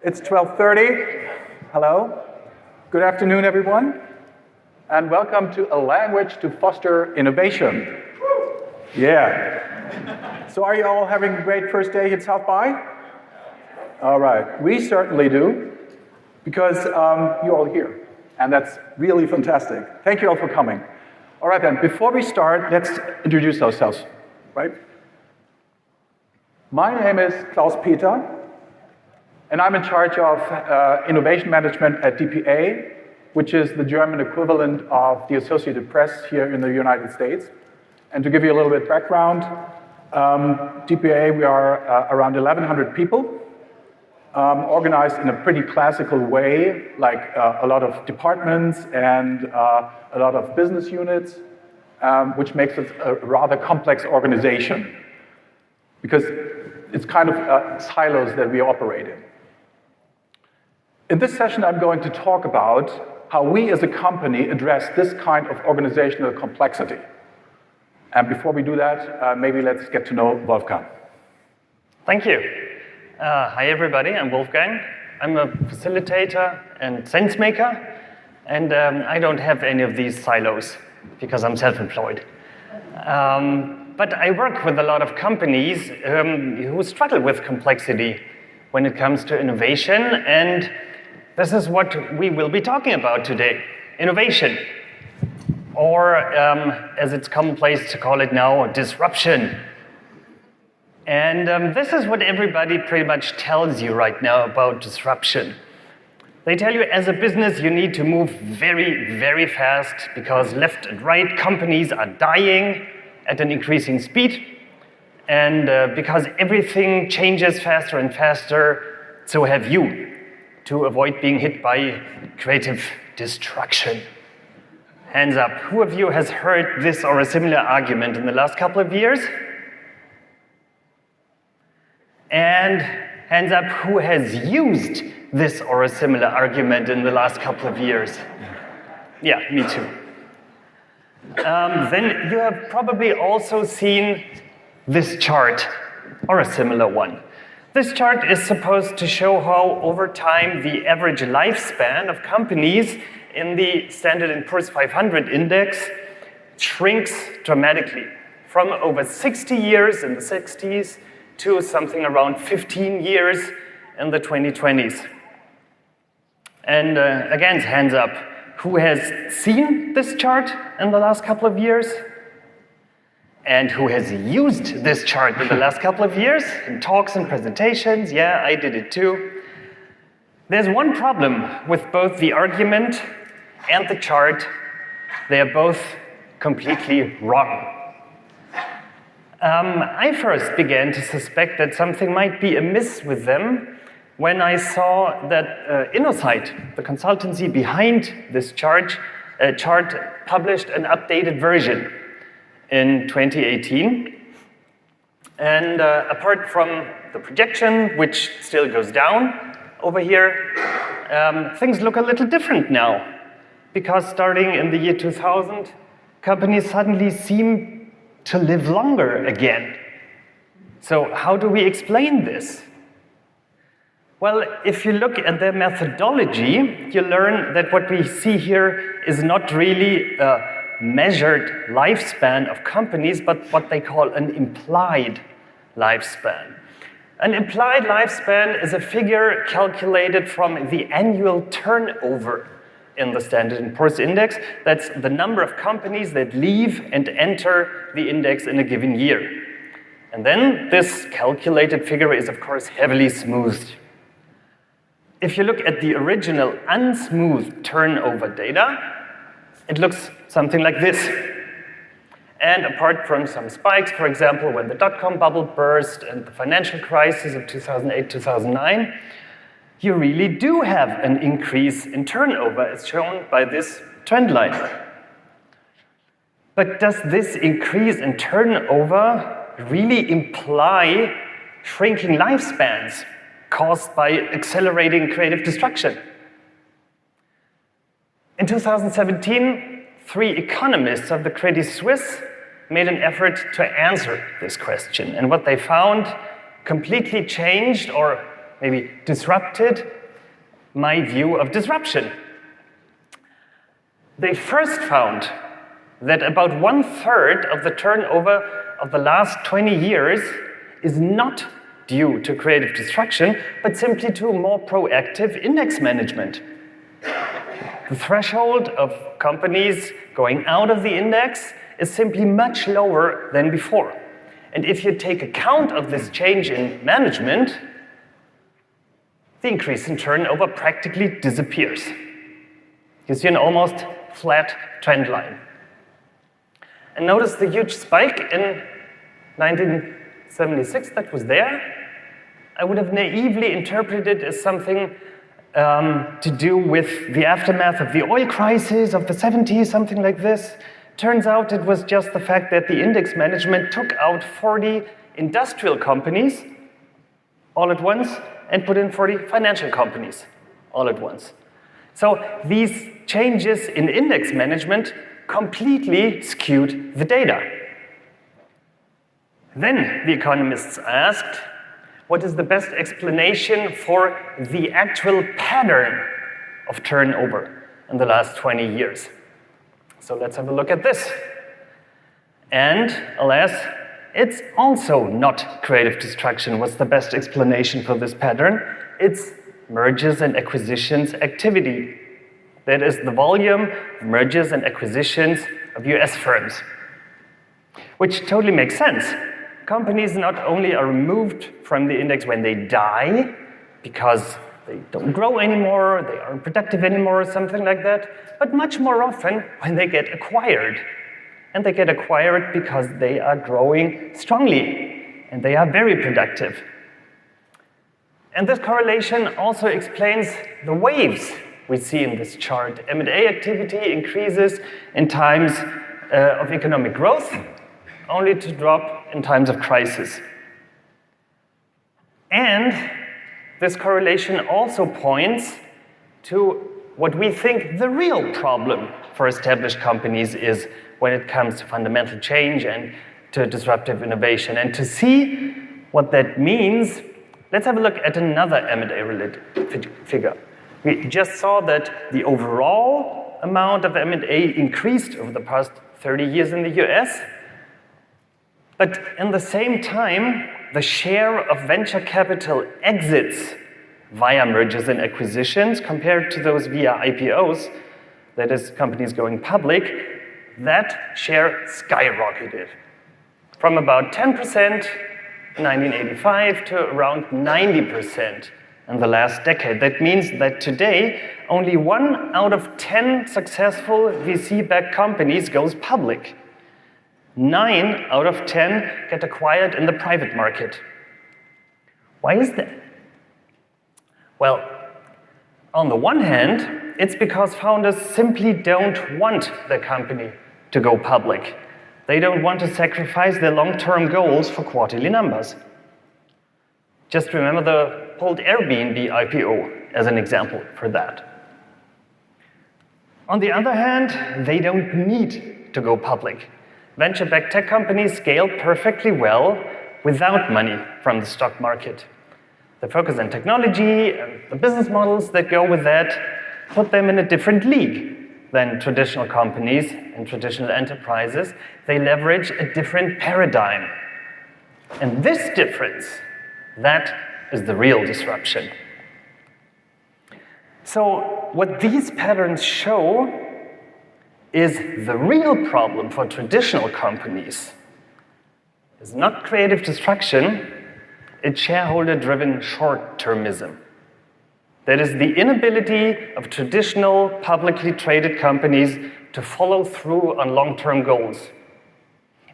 It's 12:30. Hello. Good afternoon, everyone. And welcome to A Language to Foster Innovation. Yeah. So are you all having a great first day at South by? All right. We certainly do, because you're all here. And that's really fantastic. Thank you all for coming. All right, then. Before we start, let's introduce ourselves, right? My name is Klaus-Peter, and I'm in charge of innovation management at DPA, which is the German equivalent of the Associated Press here in the United States. And to give you a little bit of background, DPA, we are around 1,100 people, organized in a pretty classical way, like a lot of departments and a lot of business units, which makes it a rather complex organization, because it's kind of silos that we operate in. In this session, I'm going to talk about how we as a company address this kind of organizational complexity. And before we do that, maybe let's get to know Wolfgang. Thank you. Hi, everybody. I'm Wolfgang. I'm a facilitator and sense maker, and I don't have any of these silos because I'm self-employed. But I work with a lot of companies who struggle with complexity when it comes to innovation, and this is what we will be talking about today: innovation, or as it's commonplace to call it now, disruption. And this is what everybody pretty much tells you right now about disruption. They tell you as a business you need to move very, very fast because left and right companies are dying at an increasing speed, and because everything changes faster and faster, so have you, to avoid being hit by creative destruction. Hands up, who of you has heard this or a similar argument in the last couple of years? And hands up, who has used this or a similar argument in the last couple of years? Yeah, me too. Then you have probably also seen this chart, or a similar one. This chart is supposed to show how, over time, the average lifespan of companies in the Standard & Poor's 500 index shrinks dramatically, from over 60 years in the 60s to something around 15 years in the 2020s. And again, hands up, who has seen this chart in the last couple of years? And who has used this chart in the last couple of years in talks and presentations? Yeah, I did it too. There's one problem with both the argument and the chart. They are both completely wrong. I first began to suspect that something might be amiss with them when I saw that Innosight, the consultancy behind this chart, published an updated version in 2018. And apart from the projection, which still goes down over here, things look a little different now. Because starting in the year 2000, companies suddenly seem to live longer again. So how do we explain this? Well, if you look at their methodology, you learn that what we see here is not really a measured lifespan of companies, but what they call an implied lifespan. An implied lifespan is a figure calculated from the annual turnover in the Standard & Poor's index. That's the number of companies that leave and enter the index in a given year. And then this calculated figure is, of course, heavily smoothed. If you look at the original unsmoothed turnover data, it looks something like this. And apart from some spikes, for example, when the dot-com bubble burst and the financial crisis of 2008-2009, you really do have an increase in turnover, as shown by this trend line. But does this increase in turnover really imply shrinking lifespans caused by accelerating creative destruction? In 2017, 3 economists of the Credit Suisse made an effort to answer this question. And what they found completely changed or maybe disrupted my view of disruption. They first found that about 1/3 of the turnover of the last 20 years is not due to creative destruction, but simply to more proactive index management. The threshold of companies going out of the index is simply much lower than before. And if you take account of this change in management, the increase in turnover practically disappears. You see an almost flat trend line. And notice the huge spike in 1976 that was there. I would have naively interpreted it as something to do with the aftermath of the oil crisis of the 70s, something like this. Turns out it was just the fact that the index management took out 40 industrial companies all at once and put in 40 financial companies all at once. So these changes in index management completely skewed the data. Then the economists asked, what is the best explanation for the actual pattern of turnover in the last 20 years? So let's have a look at this. And alas, it's also not creative destruction was the best explanation for this pattern. It's mergers and acquisitions activity. That is the volume of mergers and acquisitions of US firms, which totally makes sense. Companies not only are removed from the index when they die, because they don't grow anymore, they aren't productive anymore, or something like that, but much more often when they get acquired. And they get acquired because they are growing strongly, and they are very productive. And this correlation also explains the waves we see in this chart. M&A activity increases in times of economic growth, only to drop in times of crisis. And this correlation also points to what we think the real problem for established companies is when it comes to fundamental change and to disruptive innovation. And to see what that means, let's have a look at another M&A-related figure. We just saw that the overall amount of M&A increased over the past 30 years in the US, but in the same time, the share of venture capital exits via mergers and acquisitions compared to those via IPOs, that is, companies going public, that share skyrocketed from about 10% in 1985 to around 90% in the last decade. That means that today, only 1 out of 10 successful VC-backed companies goes public. 9 out of 10 get acquired in the private market. Why is that? Well, on the one hand, it's because founders simply don't want their company to go public. They don't want to sacrifice their long-term goals for quarterly numbers. Just remember the pulled Airbnb IPO as an example for that. On the other hand, they don't need to go public. Venture-backed tech companies scale perfectly well without money from the stock market. The focus on technology and the business models that go with that put them in a different league than traditional companies and traditional enterprises. They leverage a different paradigm. And this difference, that is the real disruption. So what these patterns show is the real problem for traditional companies is not creative destruction, it's shareholder-driven short-termism. That is the inability of traditional publicly traded companies to follow through on long-term goals.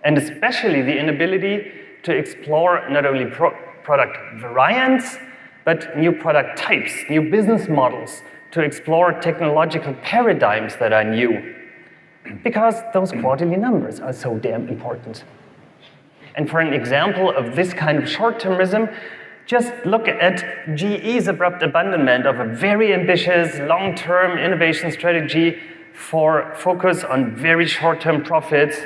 And especially the inability to explore not only product variants, but new product types, new business models, to explore technological paradigms that are new. Because those quarterly numbers are so damn important. And for an example of this kind of short-termism, just look at GE's abrupt abandonment of a very ambitious long-term innovation strategy for focus on very short-term profits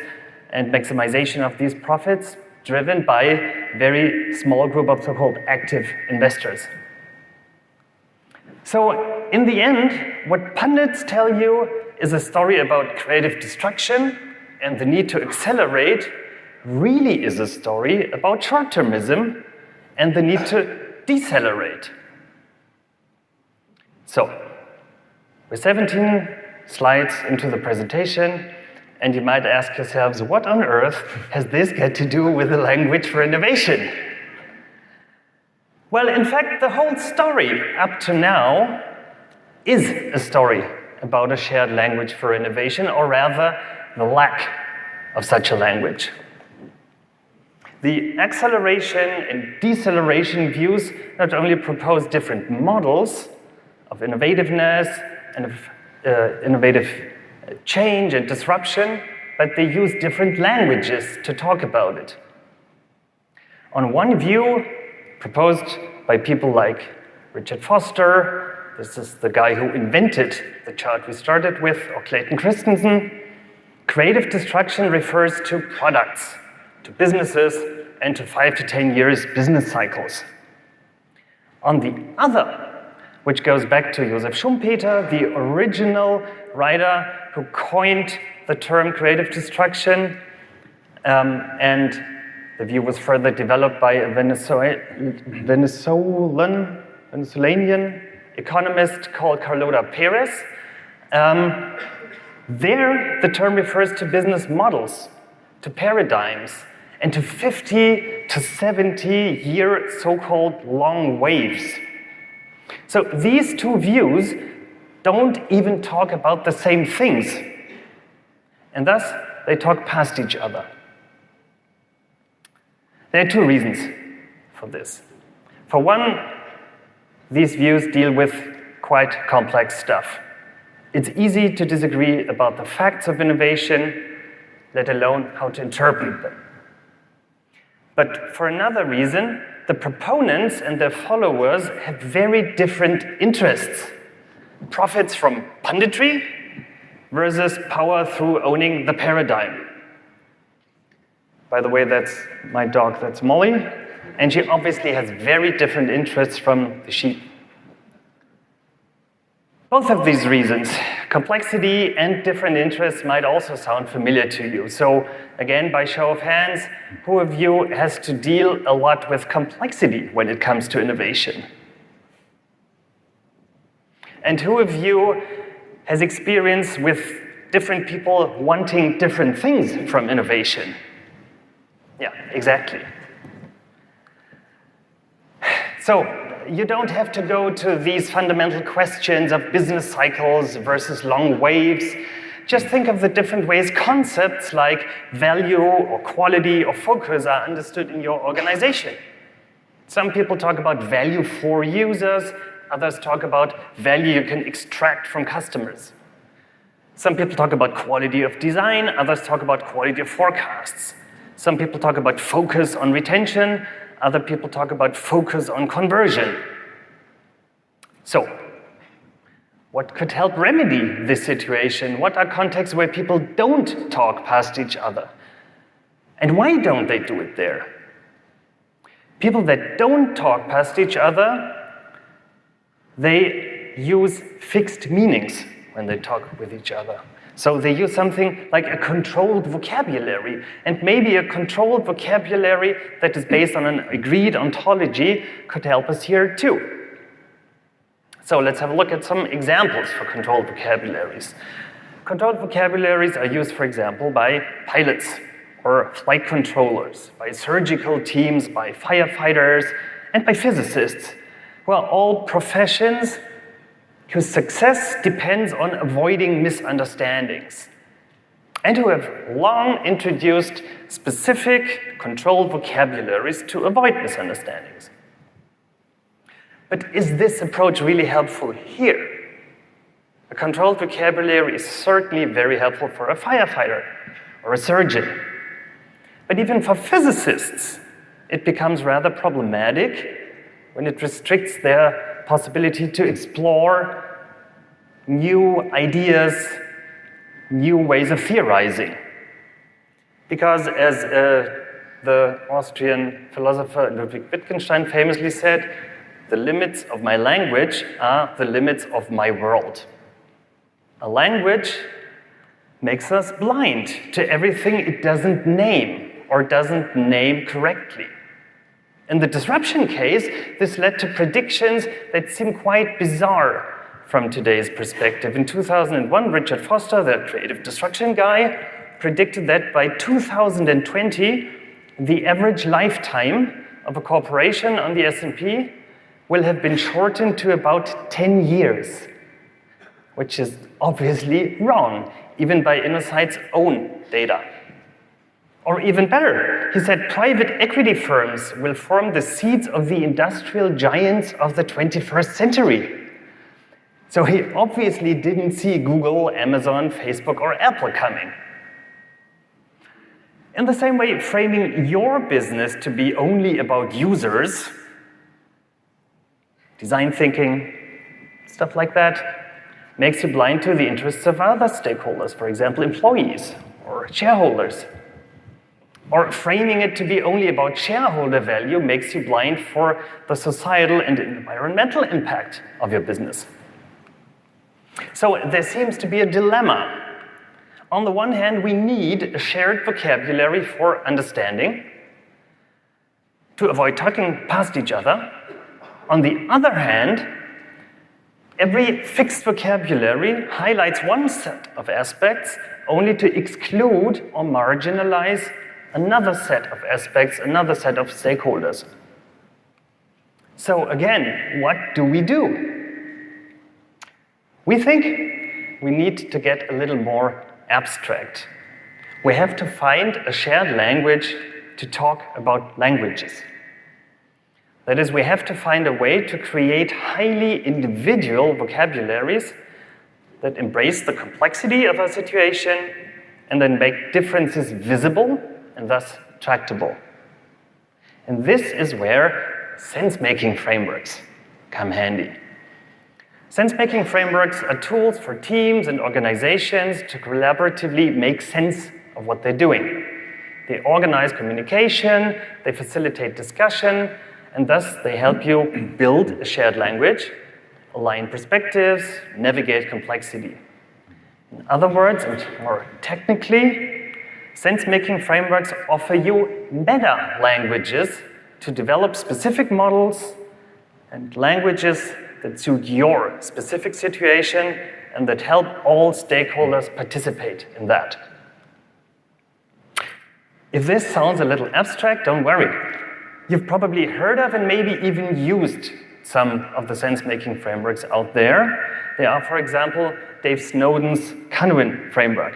and maximization of these profits driven by a very small group of so-called active investors. So in the end, what pundits tell you is a story about creative destruction and the need to accelerate really is a story about short-termism and the need to decelerate. So, we're 17 slides into the presentation, and you might ask yourselves, what on earth has this got to do with the language for innovation? Well, in fact, the whole story up to now is a story about a shared language for innovation, or rather, the lack of such a language. The acceleration and deceleration views not only propose different models of innovativeness and of innovative change and disruption, but they use different languages to talk about it. On one view, proposed by people like Richard Foster, this is the guy who invented the chart we started with, or Clayton Christensen, creative destruction refers to products, to businesses, and to 5 to 10 years business cycles. On the other, which goes back to Josef Schumpeter, the original writer who coined the term creative destruction, and the view was further developed by a Venezuelan economist called Carlota Perez. There, the term refers to business models, to paradigms, and to 50 to 70-year so-called long waves. So these two views don't even talk about the same things, and thus they talk past each other. There are two reasons for this. For one, these views deal with quite complex stuff. It's easy to disagree about the facts of innovation, let alone how to interpret them. But for another reason, the proponents and their followers have very different interests. Profits from punditry versus power through owning the paradigm. By the way, that's my dog, that's Molly, and she obviously has very different interests from the sheep. Both of these reasons, complexity and different interests, might also sound familiar to you. So again, by show of hands, who of you has to deal a lot with complexity when it comes to innovation? And who of you has experience with different people wanting different things from innovation? Yeah, exactly. So, you don't have to go to these fundamental questions of business cycles versus long waves. Just think of the different ways concepts like value or quality or focus are understood in your organization. Some people talk about value for users, others talk about value you can extract from customers. Some people talk about quality of design, others talk about quality of forecasts. Some people talk about focus on retention, other people talk about focus on conversion. So, what could help remedy this situation? What are contexts where people don't talk past each other? And why don't they do it there? People that don't talk past each other, they use fixed meanings when they talk with each other. So they use something like a controlled vocabulary, and maybe a controlled vocabulary that is based on an agreed ontology could help us here too. So let's have a look at some examples for controlled vocabularies. Controlled vocabularies are used, for example, by pilots or flight controllers, by surgical teams, by firefighters, and by physicists. Well, all professions whose success depends on avoiding misunderstandings, and who have long introduced specific controlled vocabularies to avoid misunderstandings. But is this approach really helpful here? A controlled vocabulary is certainly very helpful for a firefighter or a surgeon. But even for physicists, it becomes rather problematic when it restricts their possibility to explore new ideas, new ways of theorizing. Because as the Austrian philosopher Ludwig Wittgenstein famously said, The limits of my language are the limits of my world. A language makes us blind to everything it doesn't name or doesn't name correctly. In the disruption case, this led to predictions that seem quite bizarre from today's perspective. In 2001, Richard Foster, the creative destruction guy, predicted that by 2020, the average lifetime of a corporation on the S&P will have been shortened to about 10 years, which is obviously wrong, even by InnoSight's own data. Or even better, he said private equity firms will form the seeds of the industrial giants of the 21st century. So he obviously didn't see Google, Amazon, Facebook, or Apple coming. In the same way, framing your business to be only about users, design thinking, stuff like that, makes you blind to the interests of other stakeholders, for example, employees or shareholders. Or framing it to be only about shareholder value makes you blind for the societal and environmental impact of your business. So there seems to be a dilemma. On the one hand, we need a shared vocabulary for understanding to avoid talking past each other. On the other hand, every fixed vocabulary highlights one set of aspects only to exclude or marginalize another set of aspects, another set of stakeholders. So again, what do? We think we need to get a little more abstract. We have to find a shared language to talk about languages. That is, we have to find a way to create highly individual vocabularies that embrace the complexity of our situation and then make differences visible and thus tractable. And this is where sense-making frameworks come handy. Sense-making frameworks are tools for teams and organizations to collaboratively make sense of what they're doing. They organize communication, they facilitate discussion, and thus they help you build a shared language, align perspectives, navigate complexity. In other words, and more technically, sense-making frameworks offer you meta-languages to develop specific models and languages that suit your specific situation and that help all stakeholders participate in that. If this sounds a little abstract, don't worry. You've probably heard of and maybe even used some of the sense-making frameworks out there. They are, for example, Dave Snowden's Canwin framework.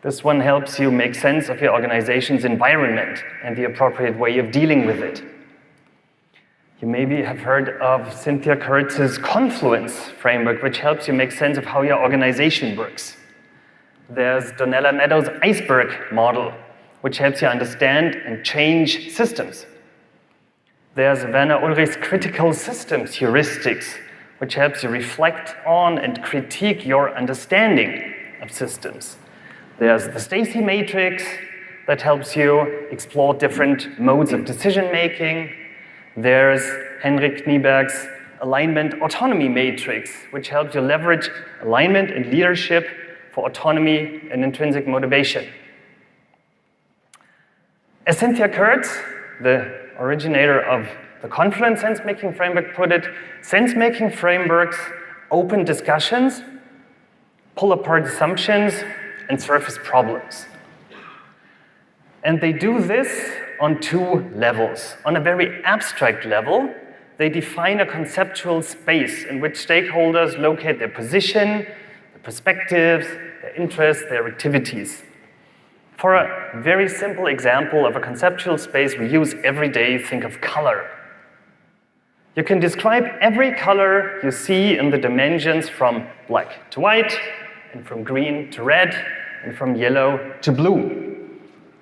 This one helps you make sense of your organization's environment and the appropriate way of dealing with it. You maybe have heard of Cynthia Kurtz's Confluence framework, which helps you make sense of how your organization works. There's Donella Meadows' iceberg model, which helps you understand and change systems. There's Werner Ulrich's critical systems heuristics, which helps you reflect on and critique your understanding of systems. There's the Stacy matrix that helps you explore different modes of decision-making. There's Henrik Knieberg's alignment autonomy matrix, which helps you leverage alignment and leadership for autonomy and intrinsic motivation. As Cynthia Kurtz, the originator of the Confluence sense-making framework, put it, sense-making frameworks open discussions, pull apart assumptions, and surface problems. And they do this on two levels. On a very abstract level, they define a conceptual space in which stakeholders locate their position, their perspectives, their interests, their activities. For a very simple example of a conceptual space we use every day, think of color. You can describe every color you see in the dimensions from black to white, and from green to red, and from yellow to blue.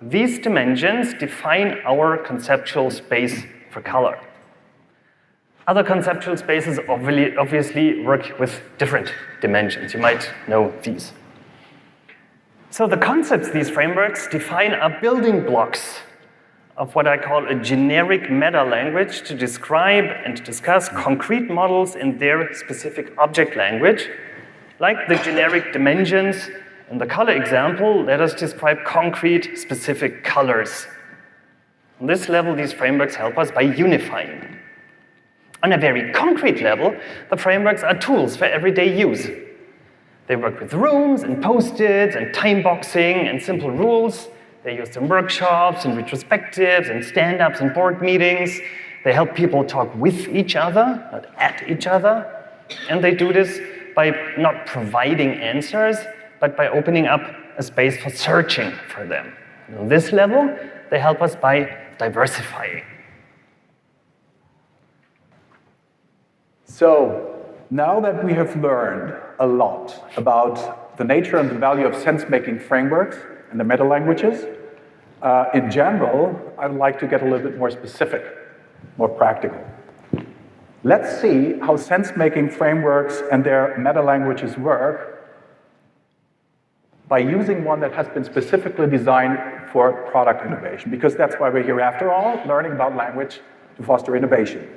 These dimensions define our conceptual space for color. Other conceptual spaces obviously work with different dimensions. You might know these. So the concepts these frameworks define are building blocks of what I call a generic meta-language to describe and discuss concrete models in their specific object language. Like the generic dimensions in the color example, let us describe concrete, specific colors. On this level, these frameworks help us by unifying. On a very concrete level, the frameworks are tools for everyday use. They work with rooms and post-its and time boxing and simple rules. They're used in workshops and retrospectives and stand-ups and board meetings. They help people talk with each other, not at each other. And they do this by not providing answers, but by opening up a space for searching for them. And on this level, they help us by diversifying. So, now that we have learned a lot about the nature and the value of sense-making frameworks and the meta-languages, in general, I'd like to get a little bit more specific, more practical. Let's see how sense-making frameworks and their meta-languages work by using one that has been specifically designed for product innovation, because that's why we're here after all, learning about language to foster innovation.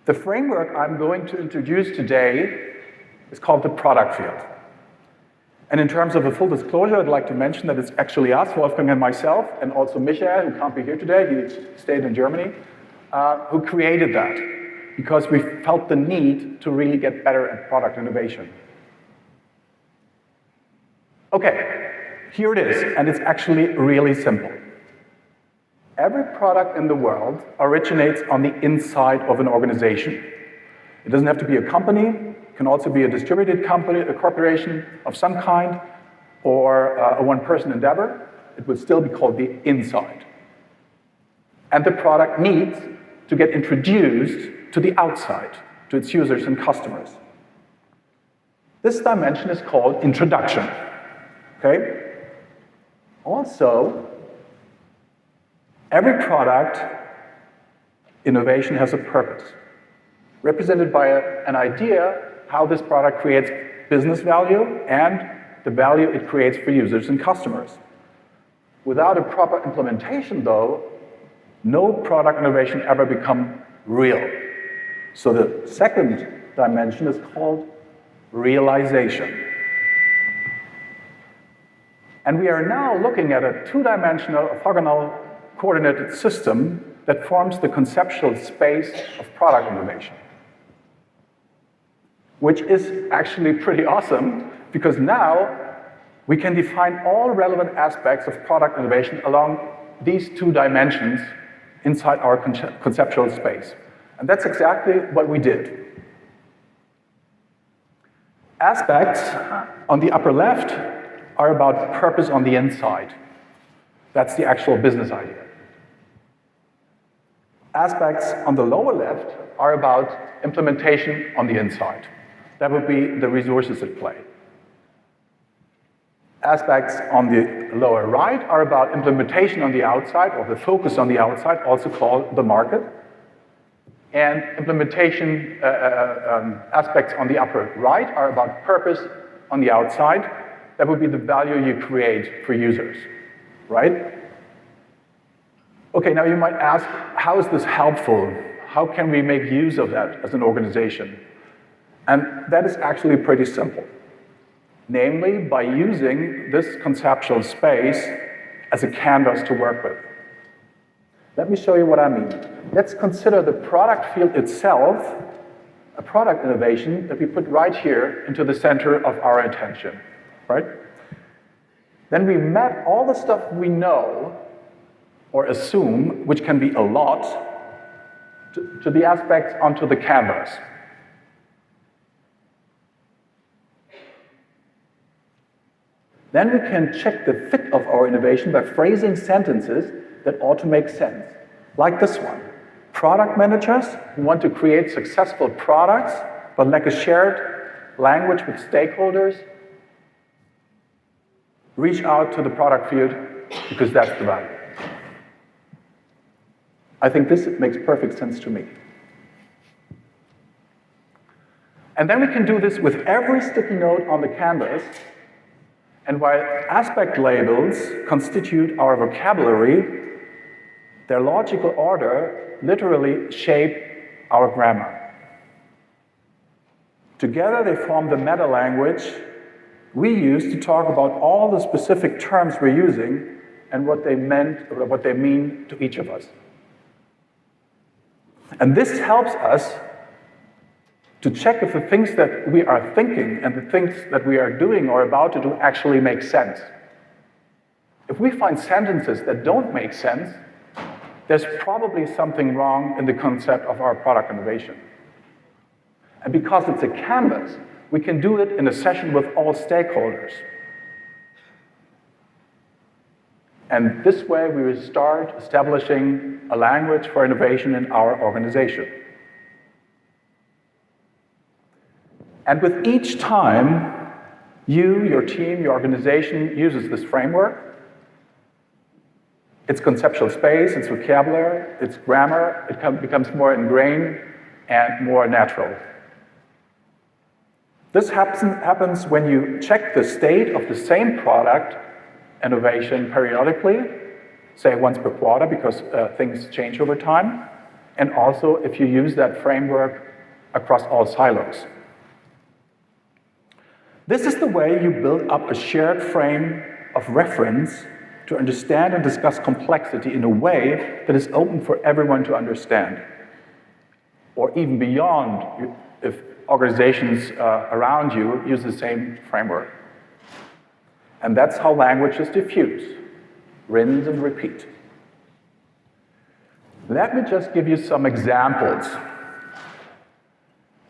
The framework I'm going to introduce today is called the product field. And in terms of a full disclosure, I'd like to mention that it's actually us, Wolfgang and myself, and also Michael, who can't be here today, he stayed in Germany, who created that, because we felt the need to really get better at product innovation. Okay, here it is, and it's actually really simple. Every product in the world originates on the inside of an organization. It doesn't have to be a company, it can also be a distributed company, a corporation of some kind, or a one-person endeavor. It would still be called the inside. And the product needs to get introduced to the outside, to its users and customers. This dimension is called introduction. Okay? Also, every product innovation has a purpose, represented by an idea how this product creates business value and the value it creates for users and customers. Without a proper implementation, though, no product innovation ever becomes real. So the second dimension is called realization. And we are now looking at a two-dimensional orthogonal coordinated system that forms the conceptual space of product innovation, which is actually pretty awesome, because now we can define all relevant aspects of product innovation along these two dimensions inside our conceptual space. And that's exactly what we did. Aspects on the upper left are about purpose on the inside. That's the actual business idea. Aspects on the lower left are about implementation on the inside. That would be the resources at play. Aspects on the lower right are about implementation on the outside, or the focus on the outside, also called the market. And implementation aspects on the upper right are about purpose on the outside. That would be the value you create for users, right? Okay, now you might ask, how is this helpful? How can we make use of that as an organization? And that is actually pretty simple. Namely, by using this conceptual space as a canvas to work with. Let me show you what I mean. Let's consider the product field itself, a product innovation that we put right here into the center of our attention, right? Then we map all the stuff we know or assume, which can be a lot, to the aspects onto the canvas. Then we can check the fit of our innovation by phrasing sentences that ought to make sense. Like this one. Product managers who want to create successful products but lack a shared language with stakeholders reach out to the product field because that's the value. I think this makes perfect sense to me. And then we can do this with every sticky note on the canvas. And while aspect labels constitute our vocabulary, Their logical order literally shape our grammar. Together they form the meta-language we use to talk about all the specific terms we're using and what they meant or what they mean to each of us. And this helps us to check if the things that we are thinking and the things that we are doing or about to do actually make sense. If we find sentences that don't make sense, there's probably something wrong in the concept of our product innovation. And because it's a canvas, we can do it in a session with all stakeholders. And this way, we will start establishing a language for innovation in our organization. And with each time you, your team, your organization uses this framework, its conceptual space, its vocabulary, its grammar, it becomes more ingrained and more natural. This happens when you check the state of the same product innovation periodically, say once per quarter, because things change over time, and also if you use that framework across all silos. This is the way you build up a shared frame of reference to understand and discuss complexity in a way that is open for everyone to understand, or even beyond if organizations around you use the same framework. And that's how languages diffuse, rinse and repeat. Let me just give you some examples.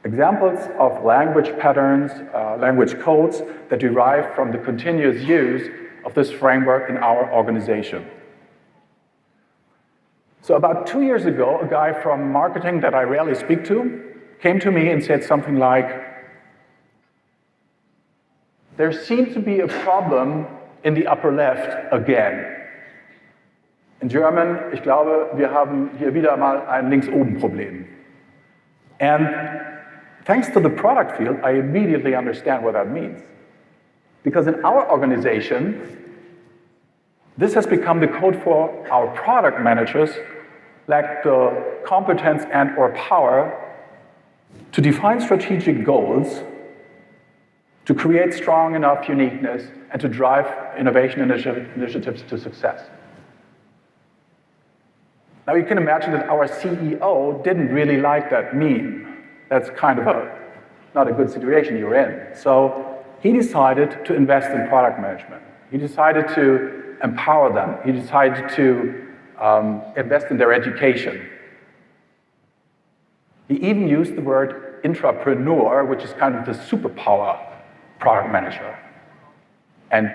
Examples of language patterns, language codes that derive from the continuous use of this framework in our organization. So about 2 years ago, a guy from marketing that I rarely speak to came to me and said something like, there seems to be a problem in the upper left again. In German, ich glaube, wir haben hier wieder mal ein Links-oben-Problem. And thanks to the product field, I immediately understand what that means. Because in our organization, this has become the code for our product managers, lack the competence and or power to define strategic goals, to create strong enough uniqueness, and to drive innovation initiatives to success. Now you can imagine that our CEO didn't really like that meme. That's kind of not a good situation you're in. So he decided to invest in product management. He decided to empower them. He decided to invest in their education. He even used the word intrapreneur, which is kind of the superpower product manager. And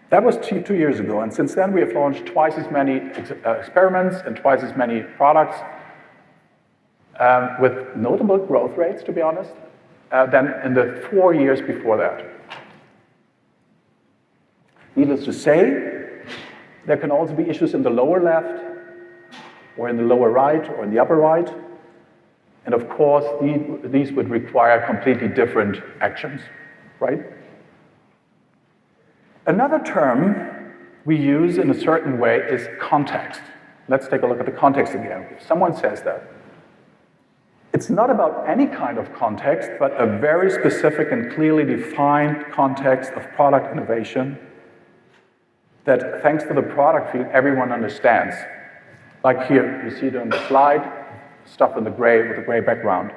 that was two years ago. And since then, we have launched twice as many experiments and twice as many products with notable growth rates, to be honest, than in the 4 years before that. Needless to say, there can also be issues in the lower left, or in the lower right, or in the upper right. And of course, these would require completely different actions, right? Another term we use in a certain way is context. Let's take a look at the context again. If someone says that, it's not about any kind of context, but a very specific and clearly defined context of product innovation that, thanks to the product field, everyone understands. Like here, you see it on the slide, stuff in the gray with a gray background.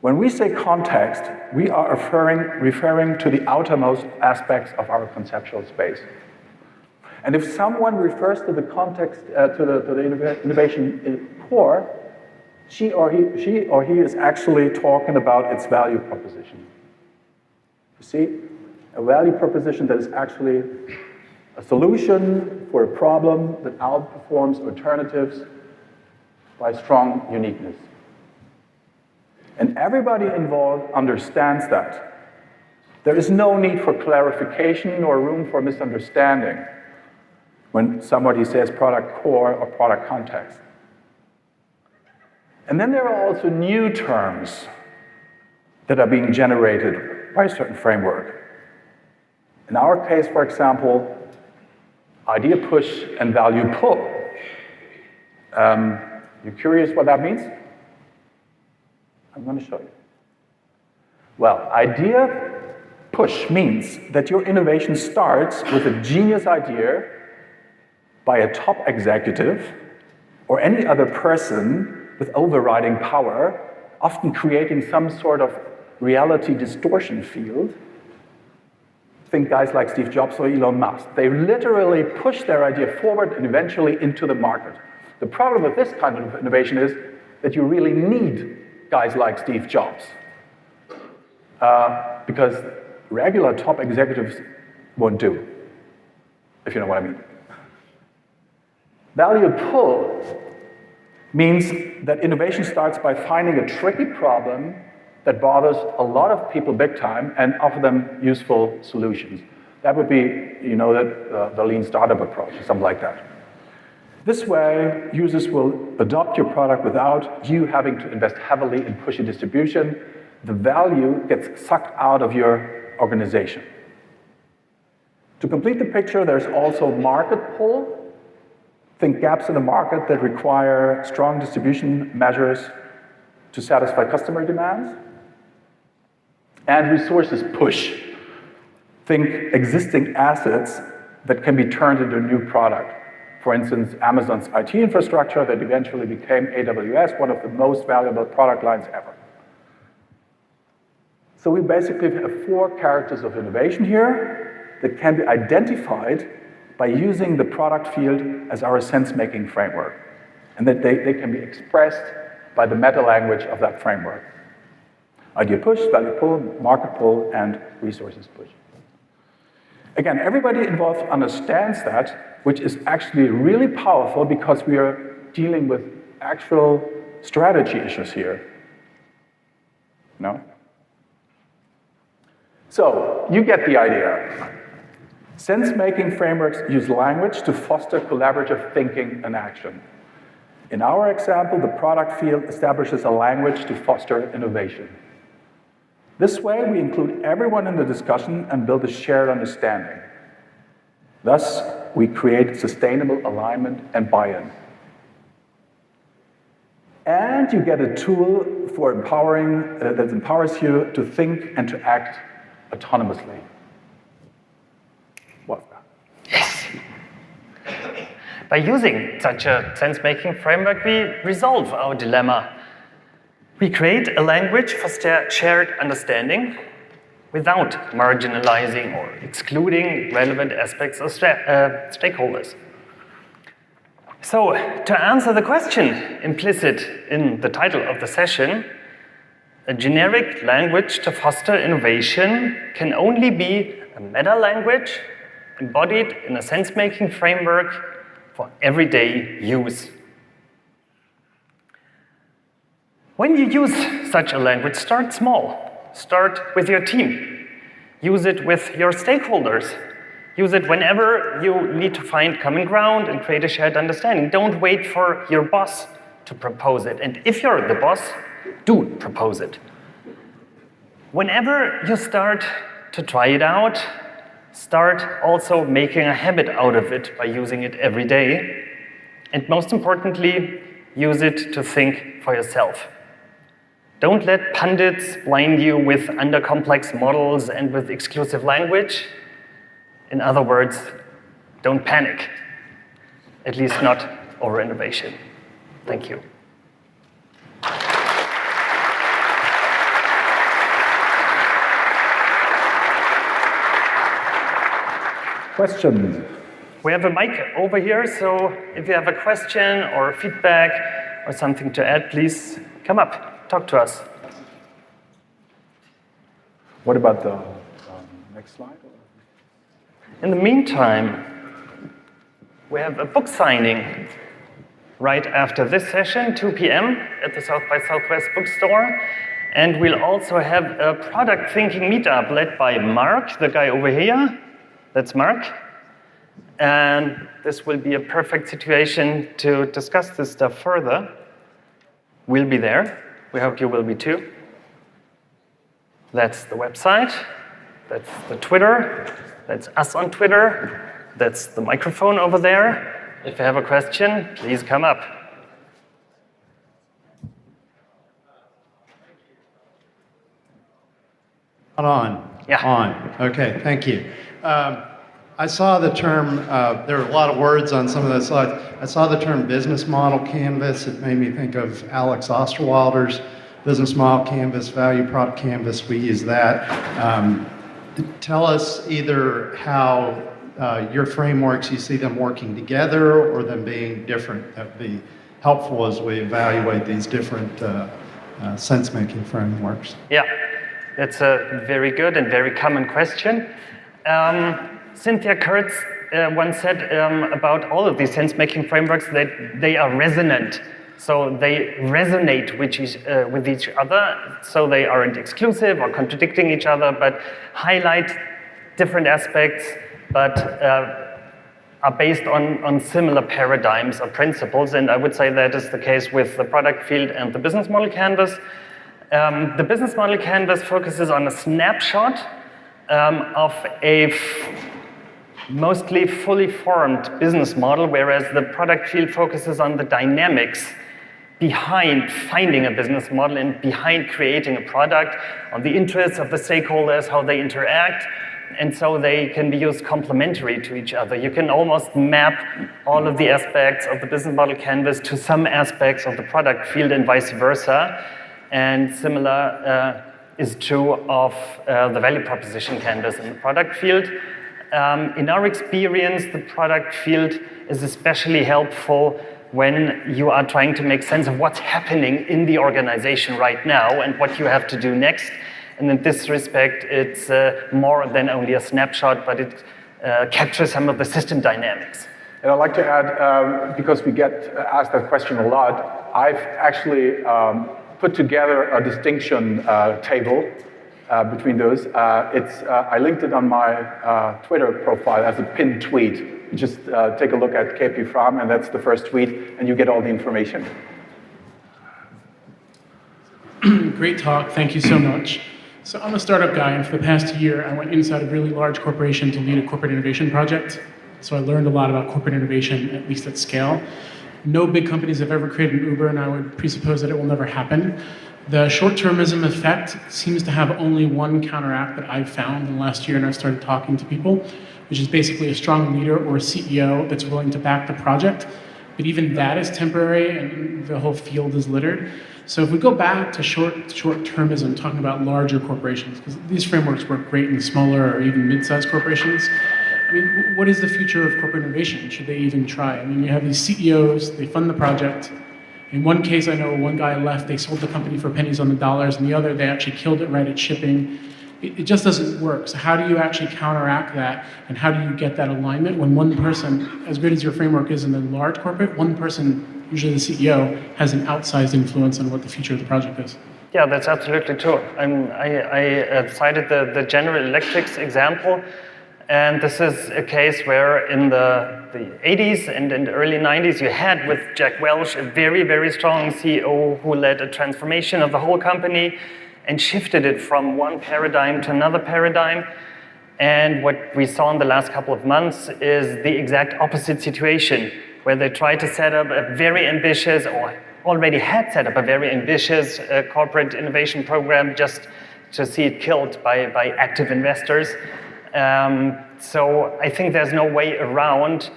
When we say context, we are referring to the outermost aspects of our conceptual space. And if someone refers to the context, to the innovation core, she or he is actually talking about its value proposition. You see, a value proposition that is actually a solution for a problem that outperforms alternatives by strong uniqueness. And everybody involved understands that. There is no need for clarification or room for misunderstanding when somebody says product core or product context. And then there are also new terms that are being generated by a certain framework. In our case, for example, idea push and value pull. You curious what that means? I'm going to show you. Well, idea push means that your innovation starts with a genius idea by a top executive or any other person with overriding power, often creating some sort of reality distortion field. Think guys like Steve Jobs or Elon Musk. They literally push their idea forward and eventually into the market. The problem with this kind of innovation is that you really need guys like Steve Jobs. Because regular top executives won't do, if you know what I mean. Value pull means that innovation starts by finding a tricky problem that bothers a lot of people big time and offer them useful solutions. That would be, you know, the lean startup approach, something like that. This way, users will adopt your product without you having to invest heavily in pushy distribution. The value gets sucked out of your organization. To complete the picture, there's also market pull. Think gaps in the market that require strong distribution measures to satisfy customer demands. And resources push. Think existing assets that can be turned into a new product. For instance, Amazon's IT infrastructure that eventually became AWS, one of the most valuable product lines ever. So we basically have 4 characters of innovation here that can be identified by using the product field as our sense-making framework, and that they can be expressed by the meta-language of that framework. Idea push, value pull, market pull, and resources push. Again, everybody involved understands that, which is actually really powerful because we are dealing with actual strategy issues here. No? So, you get the idea. Sense-making frameworks use language to foster collaborative thinking and action. In our example, the product field establishes a language to foster innovation. This way, we include everyone in the discussion and build a shared understanding. Thus, we create sustainable alignment and buy-in. And you get a tool for empowering, that empowers you to think and to act autonomously. Wolfgang. Yes. By using such a sense-making framework, we resolve our dilemma. We create a language for shared understanding without marginalizing or excluding relevant aspects of stakeholders. So, to answer the question implicit in the title of the session, a generic language to foster innovation can only be a meta-language embodied in a sense-making framework for everyday use. When you use such a language, start small. Start with your team. Use it with your stakeholders. Use it whenever you need to find common ground and create a shared understanding. Don't wait for your boss to propose it. And if you're the boss, do propose it. Whenever you start to try it out, start also making a habit out of it by using it every day. And most importantly, use it to think for yourself. Don't let pundits blind you with under-complex models and with exclusive language. In other words, don't panic. At least not over innovation. Thank you. Questions? We have a mic over here, so if you have a question or feedback or something to add, please come up. Talk to us. What about the next slide? In the meantime, we have a book signing right after this session, 2 p.m. at the South by Southwest bookstore. And we'll also have a product thinking meetup led by Mark, the guy over here. That's Mark. And this will be a perfect situation to discuss this stuff further. We'll be there. We hope you will be too. That's the website. That's the Twitter. That's us on Twitter. That's the microphone over there. If you have a question, please come up. On. Yeah. On. Okay, thank you. I saw the term, there are a lot of words on some of the slides. I saw the term business model canvas. It made me think of Alex Osterwalder's business model canvas, value prop canvas. We use that. Tell us either how your frameworks, you see them working together or them being different. That would be helpful as we evaluate these different sense-making frameworks. Yeah, that's a very good and very common question. Cynthia Kurtz once said about all of these sense-making frameworks that they are resonant. So they resonate with each other, so they aren't exclusive or contradicting each other, but highlight different aspects, but are based on similar paradigms or principles. And I would say that is the case with the product field and the business model canvas. The business model canvas focuses on a snapshot of a mostly fully formed business model, whereas the product field focuses on the dynamics behind finding a business model and behind creating a product, on the interests of the stakeholders, how they interact, and so they can be used complementary to each other. You can almost map all of the aspects of the business model canvas to some aspects of the product field and vice versa, and similar is true of the value proposition canvas in the product field. In our experience, the product field is especially helpful when you are trying to make sense of what's happening in the organization right now and what you have to do next. And in this respect, it's more than only a snapshot, but it captures some of the system dynamics. And I'd like to add, because we get asked that question a lot, I've actually put together a distinction table between those. I linked it on my Twitter profile as a pinned tweet. You just take a look at KP Frahm, and that's the first tweet, and you get all the information. Great talk, thank you so much. So I'm a startup guy, and for the past year, I went inside a really large corporation to lead a corporate innovation project. So I learned a lot about corporate innovation, at least at scale. No big companies have ever created an Uber, and I would presuppose that it will never happen. The short-termism effect seems to have only one counteract that I've found in the last year, and I've started talking to people, which is basically a strong leader or a CEO that's willing to back the project. But even that is temporary, and the whole field is littered. So if we go back to short-termism, talking about larger corporations, because these frameworks work great in smaller or even mid-sized corporations, I mean, what is the future of corporate innovation? Should they even try? I mean, you have these CEOs, they fund the project. In one case, I know one guy left, they sold the company for pennies on the dollars, and the other, they actually killed it right at shipping. It just doesn't work. So how do you actually counteract that, and how do you get that alignment when one person, as great as your framework is in the large corporate, one person, usually the CEO, has an outsized influence on what the future of the project is? Yeah, that's absolutely true. I cited the General Electric's example, and this is a case where in the 80s and in the early 90s, you had with Jack Welch a very, very strong CEO who led a transformation of the whole company and shifted it from one paradigm to another paradigm. And what we saw in the last couple of months is the exact opposite situation, where they tried to set up a very ambitious, or already had set up a very ambitious corporate innovation program just to see it killed by active investors. So I think there's no way around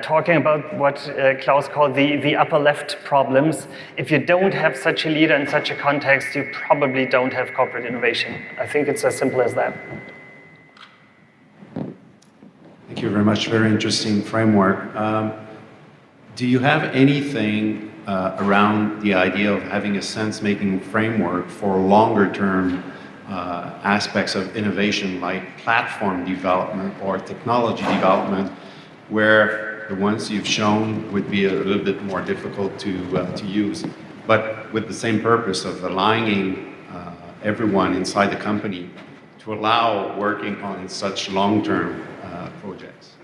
talking about what Klaus called the upper left problems. If you don't have such a leader in such a context, you probably don't have corporate innovation. I think it's as simple as that. Thank you very much. Very interesting framework. Do you have anything around the idea of having a sense-making framework for longer-term aspects of innovation, like platform development or technology development, where the ones you've shown would be a little bit more difficult to use, but with the same purpose of aligning everyone inside the company to allow working on such long-term projects?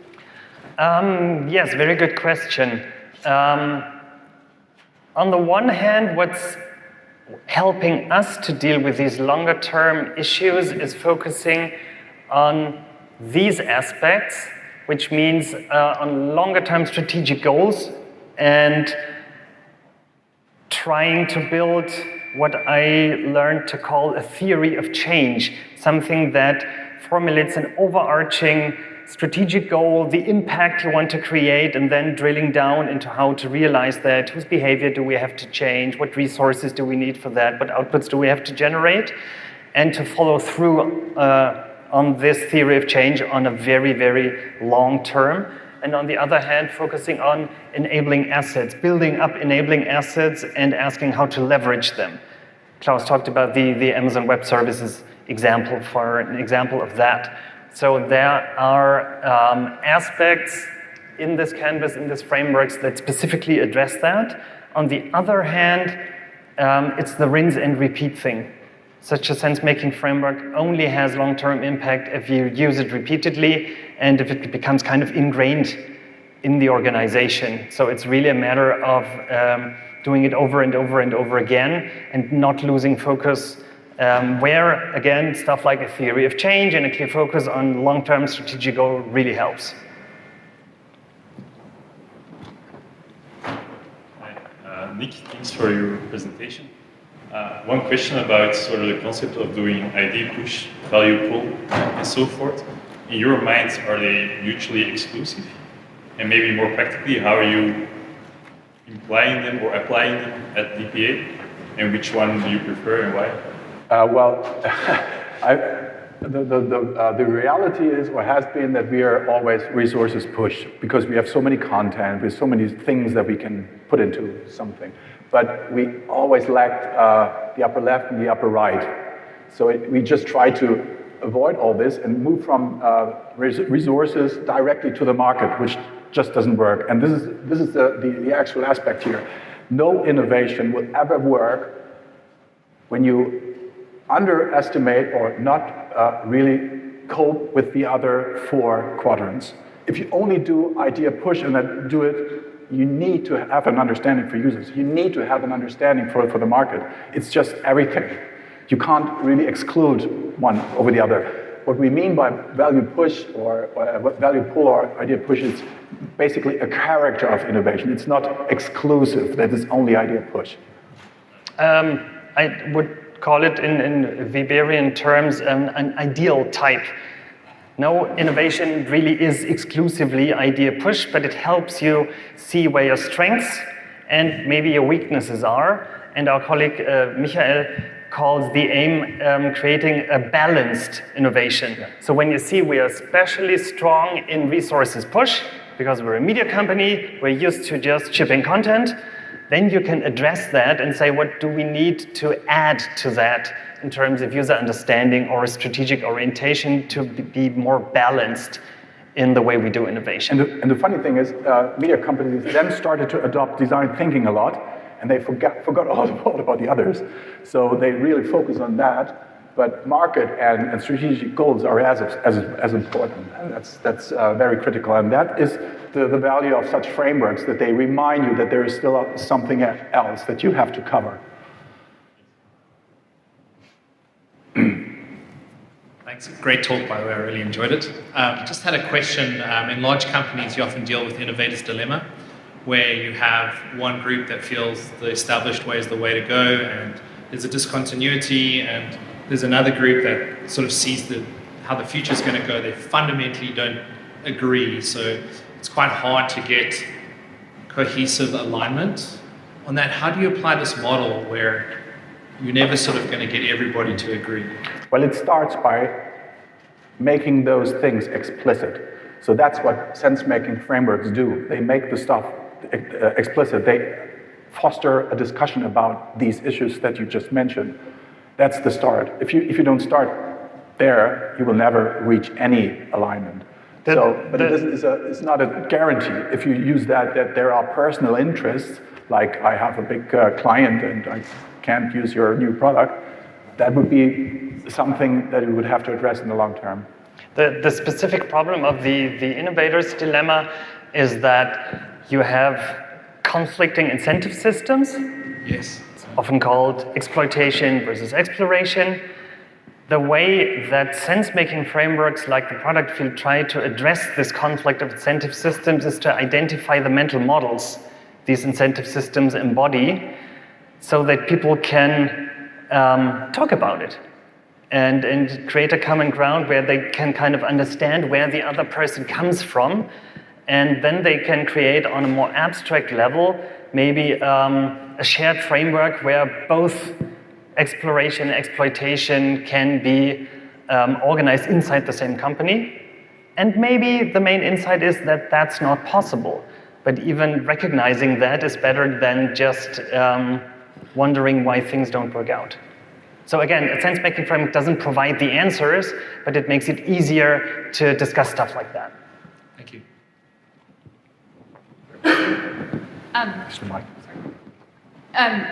Yes, very good question. On the one hand, what's helping us to deal with these longer-term issues is focusing on these aspects which means on longer term strategic goals and trying to build what I learned to call a theory of change, something that formulates an overarching strategic goal, the impact you want to create, and then drilling down into how to realize that, whose behavior do we have to change, what resources do we need for that, what outputs do we have to generate, and to follow through on this theory of change on a very, very long term. And on the other hand, focusing on enabling assets, building up enabling assets and asking how to leverage them. Klaus talked about the Amazon Web Services example for an example of that. So there are aspects in this canvas, in this frameworks that specifically address that. On the other hand, it's the rinse and repeat thing. Such a sense-making framework only has long-term impact if you use it repeatedly and if it becomes kind of ingrained in the organization. So it's really a matter of doing it over and over and over again and not losing focus where, again, stuff like a theory of change and a clear focus on long-term strategic goal really helps. Hi, Nick, thanks for your presentation. One question about sort of the concept of doing idea push, value pull, and so forth. In your minds, are they mutually exclusive? And maybe more practically, how are you implying them or applying them at DPA? And which one do you prefer and why? The reality is, or has been, that we are always resources push because we have so many content, we have so many things that we can put into something. But we always lacked the upper left and the upper right. So we just try to avoid all this and move from resources directly to the market, which just doesn't work. And this is the actual aspect here. No innovation will ever work when you underestimate or not really cope with the other 4 quadrants. If you only do idea push and then do it, you need to have an understanding for users. You need to have an understanding for the market. It's just everything. You can't really exclude one over the other. What we mean by value push or value pull or idea push is basically a character of innovation. It's not exclusive, that is only idea push. I would call it in Weberian terms an ideal type. No innovation really is exclusively idea push, but it helps you see where your strengths and maybe your weaknesses are. And our colleague Michael calls the aim creating a balanced innovation. Yeah. So when you see we are especially strong in resources push, because we're a media company, we're used to just shipping content, then you can address that and say, what do we need to add to that in terms of user understanding or strategic orientation to be more balanced in the way we do innovation. And the funny thing is, media companies then started to adopt design thinking a lot, and they forgot all about the others. So they really focus on that, but market and strategic goals are as important, and that's very critical. And that is the value of such frameworks, that they remind you that there is still something else that you have to cover. Thanks. Great talk, by the way. I really enjoyed it. Just had a question. In large companies, you often deal with innovator's dilemma, where you have one group that feels the established way is the way to go, and there's a discontinuity, and there's another group that sort of sees how the future is going to go. They fundamentally don't agree, so it's quite hard to get cohesive alignment on that. How do you apply this model where you're never sort of going to get everybody to agree? Well, it starts by making those things explicit. So that's what sense-making frameworks do. They make the stuff explicit. They foster a discussion about these issues that you just mentioned. That's the start. If you don't start there, you will never reach any alignment. But it's not a guarantee. If you use that there are personal interests, like I have a big client and I can't use your new product, that would be something that you would have to address in the long term. The specific problem of the innovator's dilemma is that you have conflicting incentive systems. Yes. It's often called exploitation versus exploration. the way that sense-making frameworks like the product field try to address this conflict of incentive systems is to identify the mental models these incentive systems embody so that people can talk about it and create a common ground where they can kind of understand where the other person comes from, and then they can create on a more abstract level maybe a shared framework where both exploration and exploitation can be organized inside the same company. And maybe the main insight is that that's not possible. But even recognizing that is better than just wondering why things don't work out. So again, a sense-making framework doesn't provide the answers, but it makes it easier to discuss stuff like that. Thank you.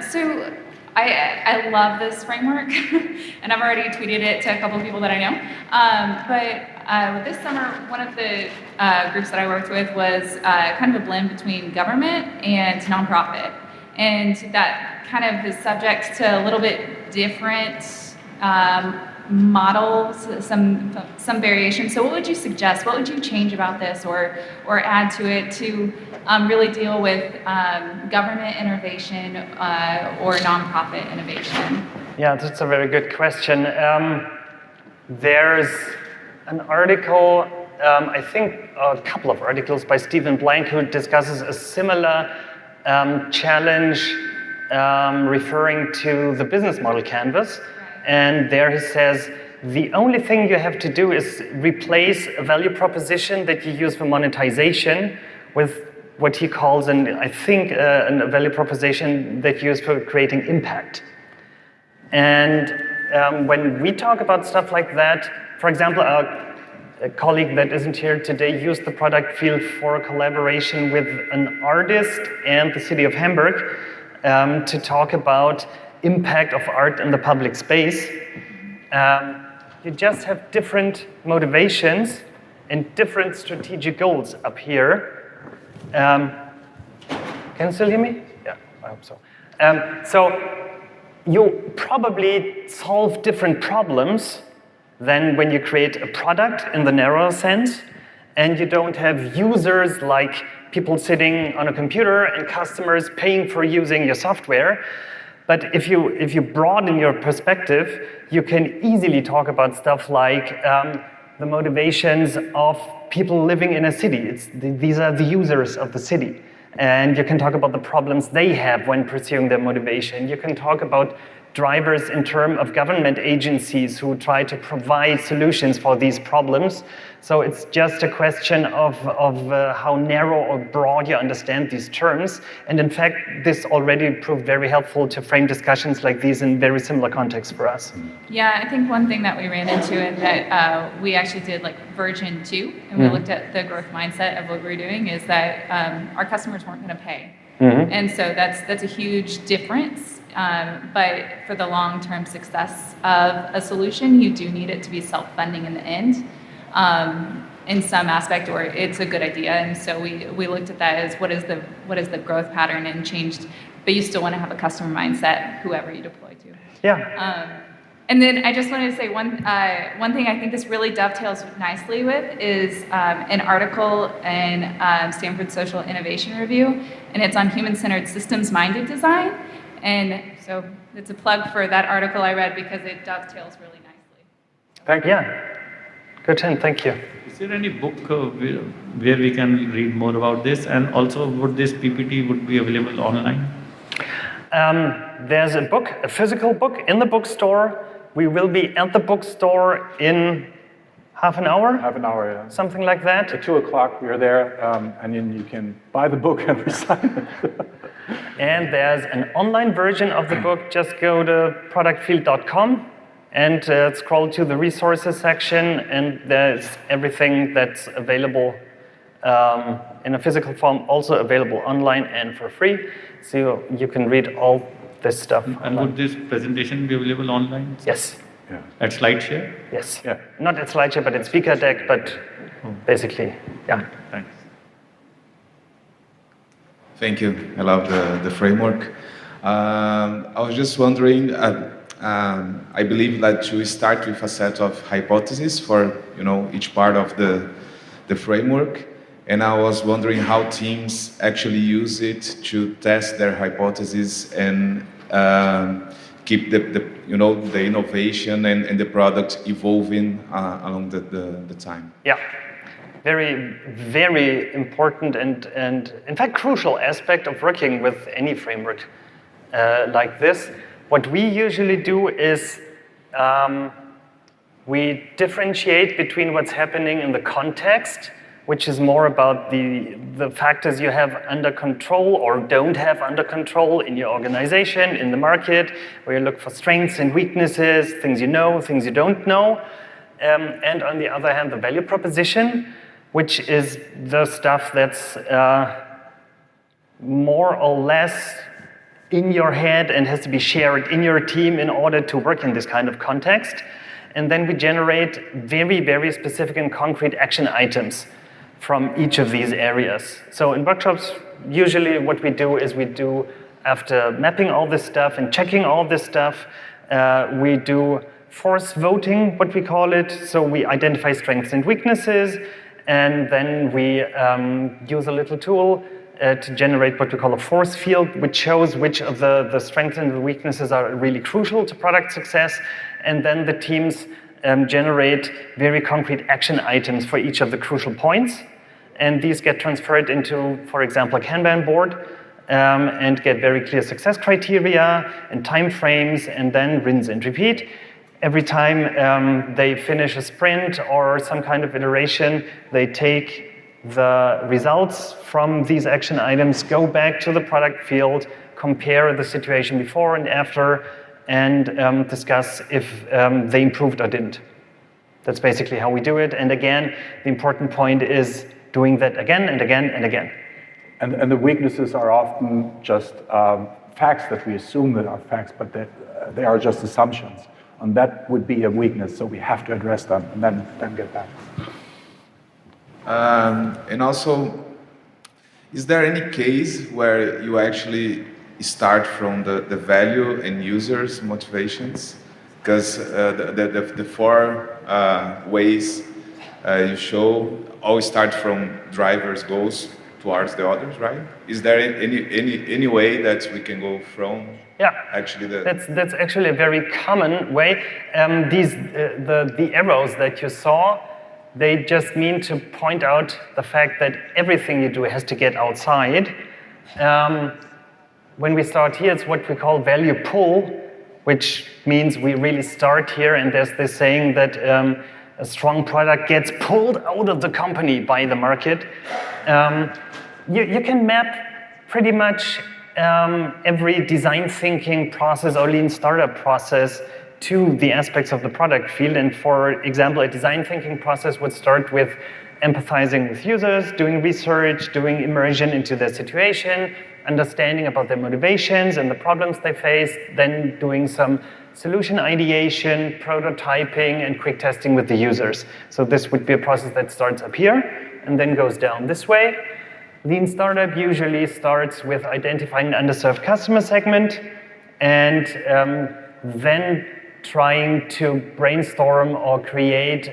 So I love this framework, and I've already tweeted it to a couple of people that I know. But this summer, one of the groups that I worked with was kind of a blend between government and nonprofit. And that kind of is subject to a little bit different models, some variation. So what would you suggest? What would you change about this or add to it to really deal with government innovation or nonprofit innovation? Yeah, that's a very good question. There's an article, I think a couple of articles by Stephen Blank who discusses a similar challenge referring to the business model canvas. And there he says, the only thing you have to do is replace a value proposition that you use for monetization with what he calls, a value proposition that you use for creating impact. And when we talk about stuff like that, for example, a colleague that isn't here today used the product field for a collaboration with an artist and the city of Hamburg to talk about impact of art in the public space. You just have different motivations and different strategic goals up here. Can you still hear me? Yeah, I hope so. So you probably solve different problems than when you create a product in the narrow sense, and you don't have users like people sitting on a computer and customers paying for using your software. But if you broaden your perspective, you can easily talk about stuff like the motivations of people living in a city. These are the users of the city. And you can talk about the problems they have when pursuing their motivation. You can talk about drivers in terms of government agencies who try to provide solutions for these problems. So it's just a question of how narrow or broad you understand these terms. And in fact, this already proved very helpful to frame discussions like these in very similar contexts for us. Yeah, I think one thing that we ran into and that we actually did like version 2, and we looked at the growth mindset of what we were doing, is that our customers weren't going to pay. And so that's a huge difference. But for the long-term success of a solution, you do need it to be self-funding in the end, in some aspect, or it's a good idea. And so we looked at that as what is the growth pattern, and changed. But you still want to have a customer mindset, whoever you deploy to. Yeah. And then I just wanted to say one thing I think this really dovetails nicely with is an article in Stanford Social Innovation Review, and it's on human-centered systems-minded design. And so it's a plug for that article I read because it dovetails really nicely. Thank you. Yeah. Good, thank you. Is there any book where we can read more about this? And also, would this PPT would be available online? There's a physical book in the bookstore. We will be at the bookstore in half an hour? Half an hour, yeah. Something like that. At 2 o'clock, we're there, and then you can buy the book and sign it. And there's an online version of the book. Just go to productfield.com and scroll to the resources section, and there's everything that's available in a physical form, also available online and for free. So you can read all this stuff. And would this presentation be available online? Yes. Yeah. At SlideShare? Yes. Yeah. Not at SlideShare, but at Speaker Deck, but basically, yeah. Thanks. Thank you. I love the framework. I was just wondering, I believe that you start with a set of hypotheses for each part of the framework, and I was wondering how teams actually use it to test their hypotheses and keep the innovation and the product evolving along the time. Yeah. Very, very important and in fact crucial aspect of working with any framework like this. What we usually do is we differentiate between what's happening in the context, which is more about the factors you have under control or don't have under control in your organization, in the market, where you look for strengths and weaknesses, things you know, things you don't know. And on the other hand, the value proposition, which is the stuff that's more or less in your head and has to be shared in your team in order to work in this kind of context. And then we generate very, very specific and concrete action items from each of these areas. So in workshops, usually what we do is after mapping all this stuff and checking all this stuff, we do force voting, what we call it. So we identify strengths and weaknesses, and then we use a little tool to generate what we call a force field, which shows which of the strengths and the weaknesses are really crucial to product success. And then the teams generate very concrete action items for each of the crucial points. And these get transferred into, for example, a Kanban board and get very clear success criteria and time frames, and then rinse and repeat. Every time they finish a sprint or some kind of iteration, they take the results from these action items, go back to the product field, compare the situation before and after, and discuss if they improved or didn't. That's basically how we do it. And again, the important point is doing that again and again and again. And the weaknesses are often just facts that we assume that are facts, but they are just assumptions. And that would be a weakness, so we have to address them and then get back. And also, is there any case where you actually start from the value and users' motivations? Because the four ways you show all start from drivers' goals towards the others, right? Is there any way that we can go from? Yeah, actually that's actually a very common way. The arrows that you saw, they just mean to point out the fact that everything you do has to get outside. When we start here, it's what we call value pull, which means we really start here, and there's this saying that a strong product gets pulled out of the company by the market. You can map pretty much every design thinking process or lean startup process to the aspects of the product field. And for example, a design thinking process would start with empathizing with users, doing research, doing immersion into their situation, understanding about their motivations and the problems they face, then doing some solution ideation, prototyping, and quick testing with the users. So this would be a process that starts up here and then goes down this way. Lean startup usually starts with identifying an underserved customer segment and then trying to brainstorm or create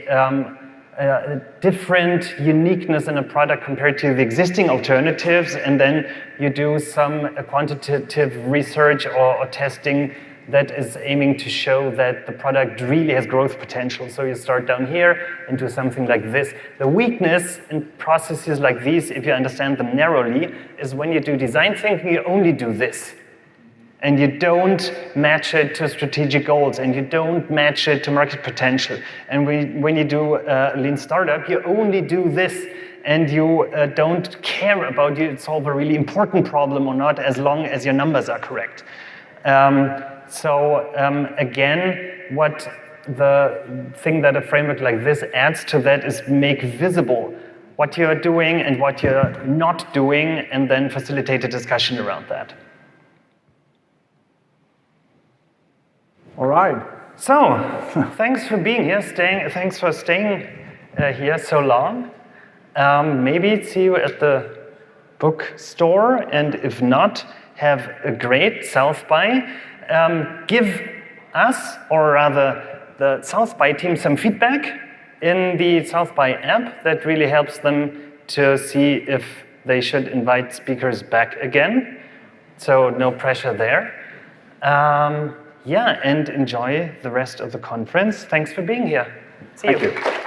a different uniqueness in a product compared to the existing alternatives, and then you do some quantitative research or testing that is aiming to show that the product really has growth potential. So you start down here and do something like this. The weakness in processes like these, if you understand them narrowly, is when you do design thinking, you only do this. And you don't match it to strategic goals, and you don't match it to market potential. And when you do a lean startup, you only do this, and you don't care about you solve a really important problem or not, as long as your numbers are correct. Again, what the thing that a framework like this adds to that is make visible what you're doing and what you're not doing, and then facilitate a discussion around that. All right. So, thanks for being here, thanks for staying here so long. Maybe see you at the bookstore, and if not, have a great South by. Give us, or rather the South by team, some feedback in the South by app that really helps them to see if they should invite speakers back again. So no pressure there. Yeah, and enjoy the rest of the conference. Thanks for being here. See you. Thank you.